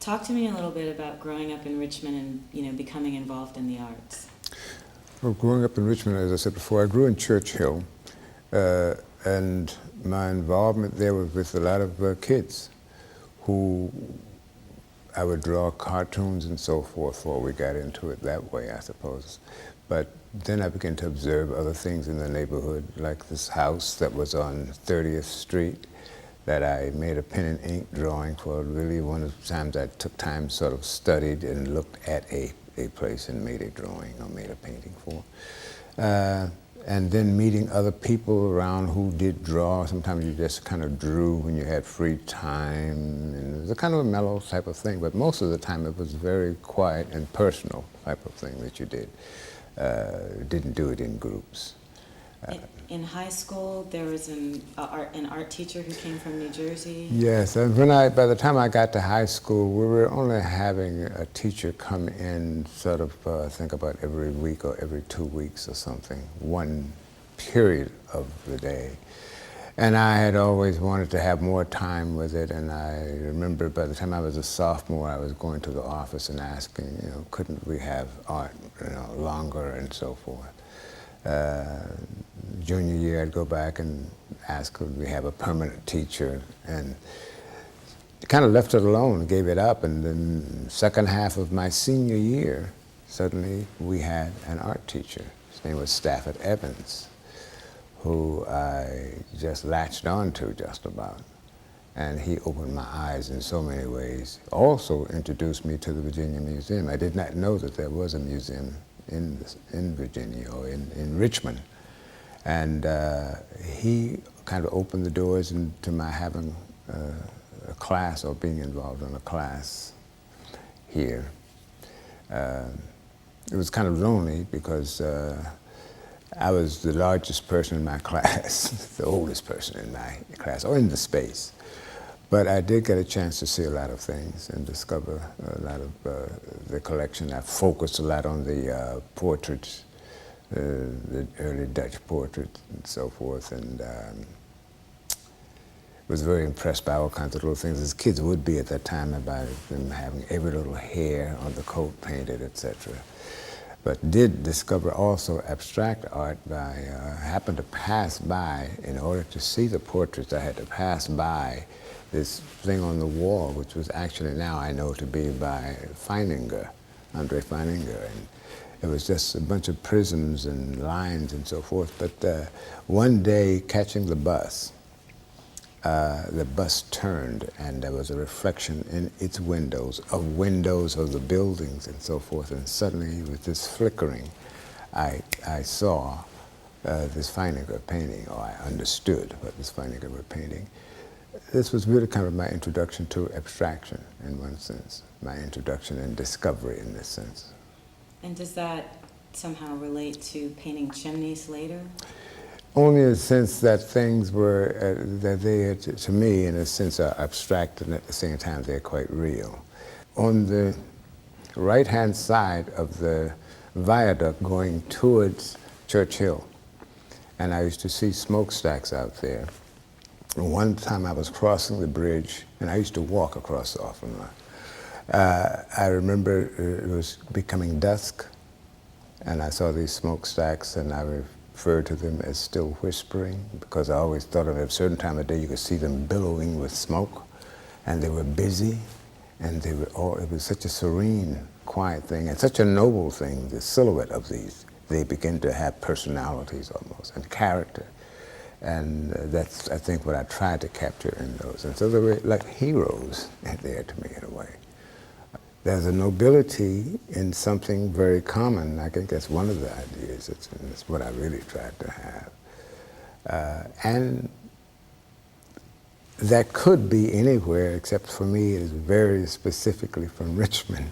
Talk to me a little bit about growing up in Richmond and, becoming involved in the arts. Well, growing up in Richmond, as I said before, I grew in Churchill, and my involvement there was with a lot of kids who I would draw cartoons and so forth before we got into it that way, I suppose. But then I began to observe other things in the neighborhood, like this house that was on 30th Street that I made a pen and ink drawing for. Really one of the times I took time, sort of studied and looked at a place and made a drawing or made a painting for. And then meeting other people around who did draw. Sometimes you just kind of drew when you had free time, and it was a kind of a mellow type of thing, but most of the time it was very quiet and personal type of thing that you did. Didn't do it in groups. In high school, there was an art teacher who came from New Jersey. Yes, and by the time I got to high school, we were only having a teacher come in sort of, I think about every week or every 2 weeks or something, one period of the day. And I had always wanted to have more time with it, and I remember by the time I was a sophomore, I was going to the office and asking, couldn't we have art, longer and so forth. Junior year, I'd go back and ask, could we have a permanent teacher? And kind of left it alone, gave it up, and then second half of my senior year, suddenly we had an art teacher. His name was Stafford Evans, who I just latched on to just about. And he opened my eyes in so many ways. Also introduced me to the Virginia Museum. I did not know that there was a museum in Virginia or in Richmond. And he kind of opened the doors into my having a class or being involved in a class here. It was kind of lonely because I was the largest person in my class, the oldest person in my class, or in the space. But I did get a chance to see a lot of things and discover a lot of the collection. I focused a lot on the portraits, the early Dutch portraits and so forth, and was very impressed by all kinds of little things, as kids would be at that time, about them having every little hair on the coat painted, etc. But did discover also abstract art by, happened to pass by, in order to see the portraits, I had to pass by this thing on the wall, which was actually now I know to be by Feininger, Andre Feininger. And it was just a bunch of prisms and lines and so forth. But one day, catching the bus turned, and there was a reflection in its windows of the buildings and so forth. And suddenly, with this flickering, I saw this Feininger painting, or I understood what this Feininger were painting. This was really kind of my introduction to abstraction, in one sense, my introduction and discovery in this sense. And does that somehow relate to painting chimneys later? Only in the sense that things were, that they, to me, in a sense, are abstract, and at the same time, they're quite real. On the right-hand side of the viaduct going towards Churchill, and I used to see smokestacks out there. And one time I was crossing the bridge, and I used to walk across often. I remember it was becoming dusk, and I saw these smokestacks, and I referred to them as still whispering, because I always thought of at a certain time of day you could see them billowing with smoke, and they were busy, and they were all, it was such a serene, quiet thing, and such a noble thing, the silhouette of these. They begin to have personalities almost, and character. And that's, I think, what I tried to capture in those. And so they were like heroes there to me, in a way. There's a nobility in something very common. I think that's one of the ideas. It's what I really tried to have. And that could be anywhere, except for me, it is very specifically from Richmond.